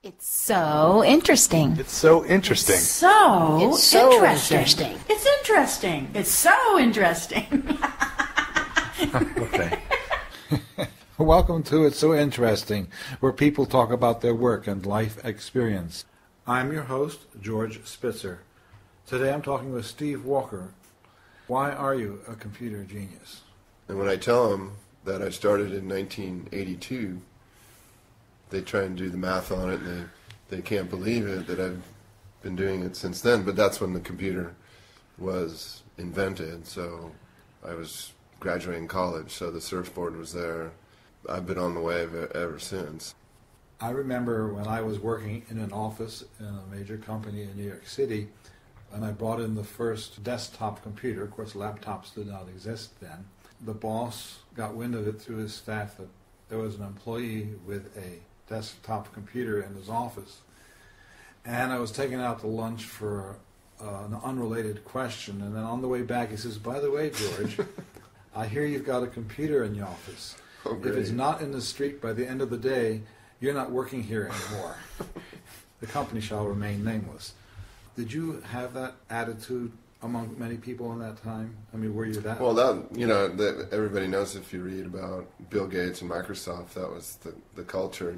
It's so interesting. It's so interesting. It's so interesting. It's interesting. It's so interesting. Okay. Welcome to It's So Interesting, where people talk about their work and life experience. I'm your host, George Spitzer. Today I'm talking with Steve Walker. Why are you a computer genius? And when I tell them that I started in 1982, they try and do the math on it, and they can't believe it that I've been doing it since then. But that's when the computer was invented. So I was graduating college, so the surfboard was there. I've been on the wave ever since. I remember when I was working in an office in a major company in New York City, and I brought in the first desktop computer. Of course, laptops did not exist then. The boss got wind of it through his staff that there was an employee with a desktop computer in his office. And I was taking out to lunch for an unrelated question, and then on the way back he says, "By the way, George, I hear you've got a computer in your office. Oh, if it's not in the street by the end of the day, you're not working here anymore. The company shall remain nameless." Did you have that attitude among many people in that time? I mean, were you that? Well, that everybody knows if you read about Bill Gates and Microsoft, that was the culture,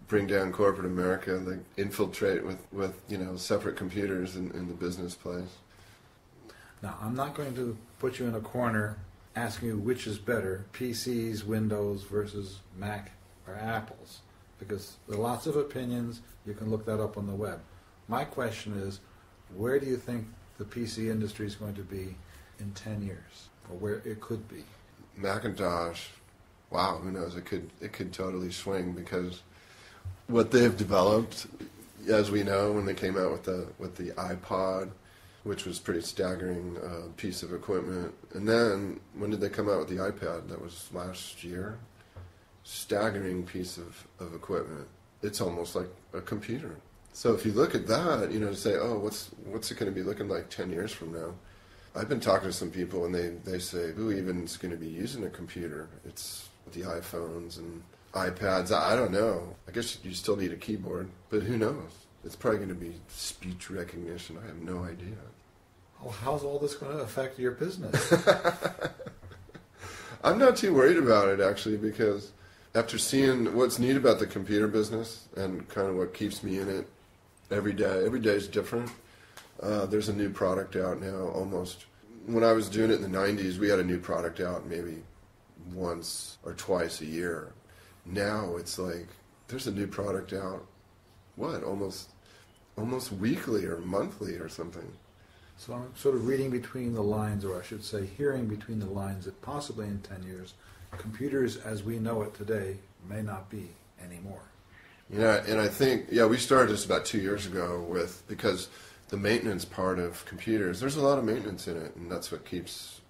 bring down corporate America, like infiltrate with separate computers in the business place. Now, I'm not going to put you in a corner asking you which is better, PCs, Windows versus Mac or Apples, because there are lots of opinions. You can look that up on the web. My question is, where do you think the PC industry is going to be in 10 years, or where it could be? Macintosh, wow, who knows? It could totally swing, because what they've developed, as we know, when they came out with the iPod, which was pretty staggering piece of equipment, and then when did they come out with the iPad? That was last year. Staggering piece of equipment. It's almost like a computer. So if you look at that, to say, oh, what's it going to be looking like 10 years from now? I've been talking to some people, and they say, who even is going to be using a computer? It's the iPhones and iPads. I don't know. I guess you still need a keyboard, but who knows? It's probably going to be speech recognition. I have no idea. Well, how's all this going to affect your business? I'm not too worried about it, actually, because after seeing what's neat about the computer business and kind of what keeps me in it every day is different. There's a new product out now almost. When I was doing it in the 90s, we had a new product out maybe once or twice a year. Now it's like there's a new product out, almost weekly or monthly or something. So I'm sort of reading between the lines, or I should say hearing between the lines, that possibly in 10 years, computers as we know it today may not be anymore. Yeah, and I think, we started this about 2 years ago because the maintenance part of computers, there's a lot of maintenance in it, and that's what keeps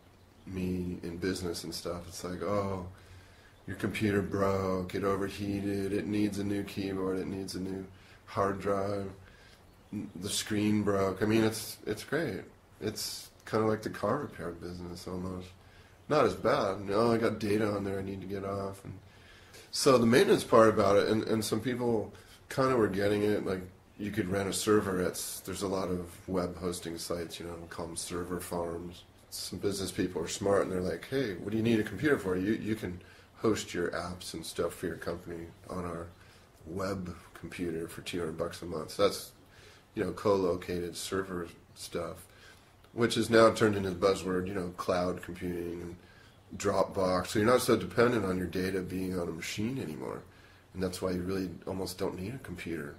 me in business and stuff. It's like, oh, your computer broke, it overheated, it needs a new keyboard, it needs a new hard drive, the screen broke. I mean, it's great. It's kind of like the car repair business almost. Not as bad. No, I got data on there I need to get off. And so the maintenance part about it, and some people kind of were getting it, like you could rent a server. There's a lot of web hosting sites, we call them server farms. Some business people are smart, and they're like, hey, what do you need a computer for? You can host your apps and stuff for your company on our web computer for $200 a month. So that's, co-located server stuff, which is now turned into the buzzword, cloud computing and Dropbox. So you're not so dependent on your data being on a machine anymore. And that's why you really almost don't need a computer.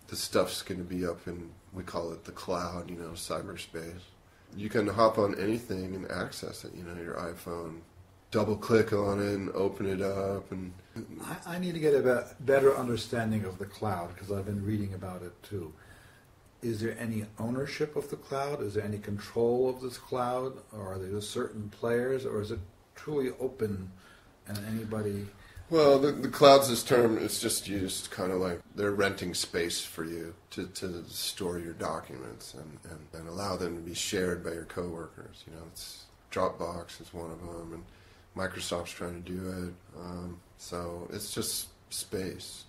The stuff's going to be up in, we call it the cloud, cyberspace. You can hop on anything and access it, your iPhone. Double click on it and open it up. And I need to get a better understanding of the cloud, because I've been reading about it too. Is there any ownership of the cloud? Is there any control of this cloud? Or are there just certain players? Or is it truly open and anybody... Well, the cloud's this term, it's just used kind of like they're renting space for you to store your documents and allow them to be shared by your coworkers. It's Dropbox is one of them, and Microsoft's trying to do it. So it's just space.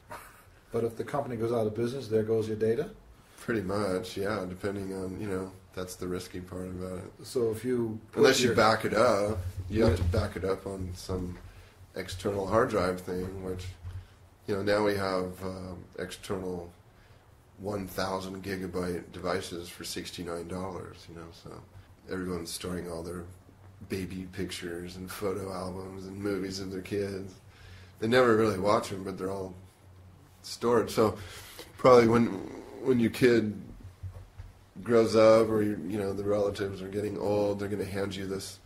But if the company goes out of business, there goes your data. Pretty much, yeah, depending on, that's the risky part about it. So if you... Unless you back it up, you have to back it up on some external hard drive thing, which, now we have external 1,000 gigabyte devices for $69, so everyone's storing all their baby pictures and photo albums and movies of their kids. They never really watch them, but they're all stored. So probably when your kid grows up, or the relatives are getting old, they're going to hand you this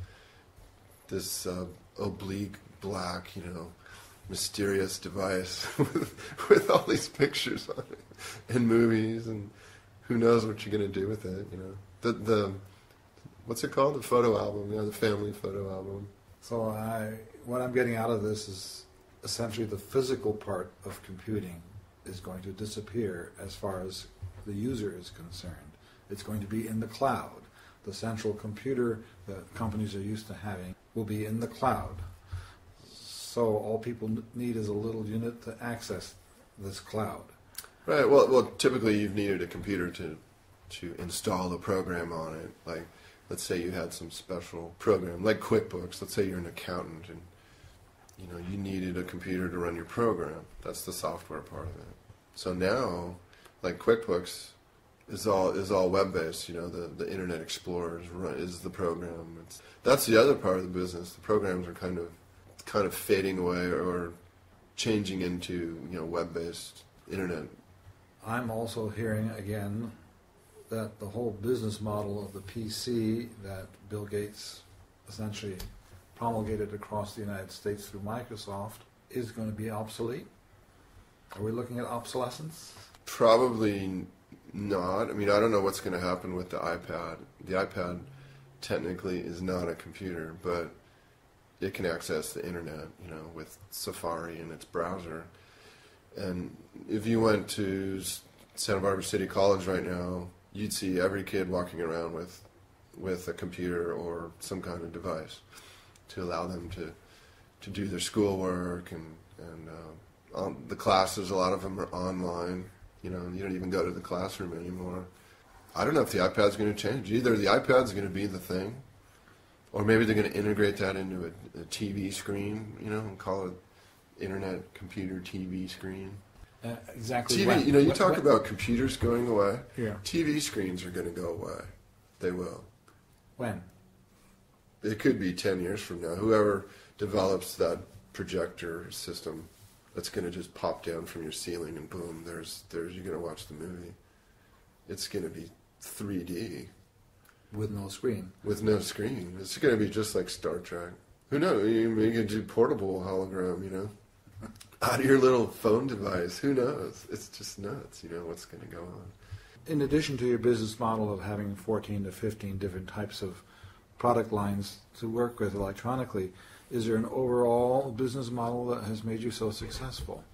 oblique black, mysterious device with all these pictures on it and movies, and who knows what you're going to do with it. The what's it called? The photo album, the family photo album. So what I'm getting out of this is essentially the physical part of computing is going to disappear as far as the user is concerned. It's going to be in the cloud. The central computer that companies are used to having will be in the cloud. So all people need is a little unit to access this cloud. Right. Well, typically you've needed a computer to install a program on it. Like, let's say you had some special program, like QuickBooks. Let's say you're an accountant, and you needed a computer to run your program. That's the software part of it. So now, like QuickBooks is all web-based. The Internet Explorer is the program. That's the other part of the business. The programs are kind of fading away or changing into web-based internet. I'm also hearing again that the whole business model of the PC that Bill Gates essentially promulgated across the United States through Microsoft is going to be obsolete. Are we looking at obsolescence? Probably not. I mean, I don't know what's going to happen with the iPad. The iPad technically is not a computer, but it can access the internet, with Safari and its browser. And if you went to Santa Barbara City College right now, you'd see every kid walking around with a computer or some kind of device to allow them to do their schoolwork, and the classes, a lot of them are online. You don't even go to the classroom anymore. I don't know if the iPad's going to change. Either the iPad's going to be the thing, or maybe they're going to integrate that into a TV screen, and call it Internet Computer TV screen. Exactly. TV, you talk about computers going away. Yeah. TV screens are going to go away. They will. When? It could be 10 years from now. Whoever develops that projector system, that's going to just pop down from your ceiling and boom, there's you're going to watch the movie. It's going to be 3D. With no screen. With no screen. It's going to be just like Star Trek. Who knows? You can do portable hologram, out of your little phone device. Who knows? It's just nuts, what's going to go on. In addition to your business model of having 14 to 15 different types of product lines to work with electronically, is there an overall business model that has made you so successful?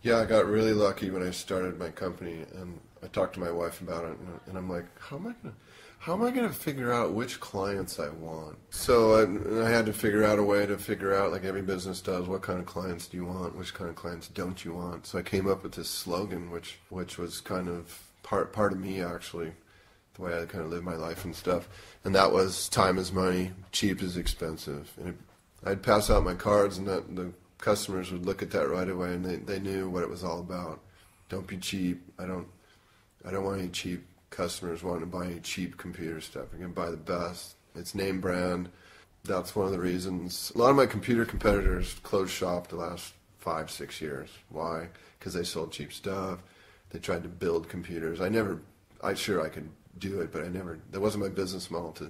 Yeah, I got really lucky when I started my company, and I talked to my wife about it, and I'm like, how am I going to figure out which clients I want? So I had to figure out a way to figure out, like every business does, what kind of clients do you want, which kind of clients don't you want. So I came up with this slogan, which was kind of part of me, actually, the way I kind of live my life and stuff. And that was time is money, cheap is expensive. And I'd pass out my cards, and the customers would look at that right away, and they knew what it was all about. Don't be cheap. I don't want any cheap customers wanting to buy any cheap computer stuff. You're going to buy the best. It's name brand. That's one of the reasons. A lot of my computer competitors closed shop the last 5-6 years. Why? Because they sold cheap stuff. They tried to build computers. Sure I could do it, but that wasn't my business model to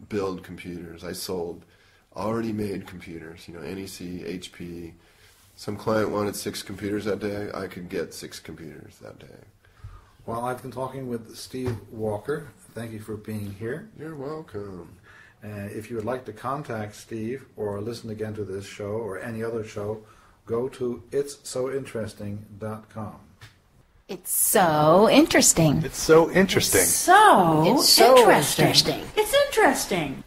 build computers. I sold already made computers, NEC, HP. Some client wanted 6 computers that day. I could get 6 computers that day. Well, I've been talking with Steve Walker. Thank you for being here. You're welcome. If you would like to contact Steve or listen again to this show or any other show, go to itssointeresting.com. It's so interesting. It's so interesting. So It's so interesting. interesting. It's interesting.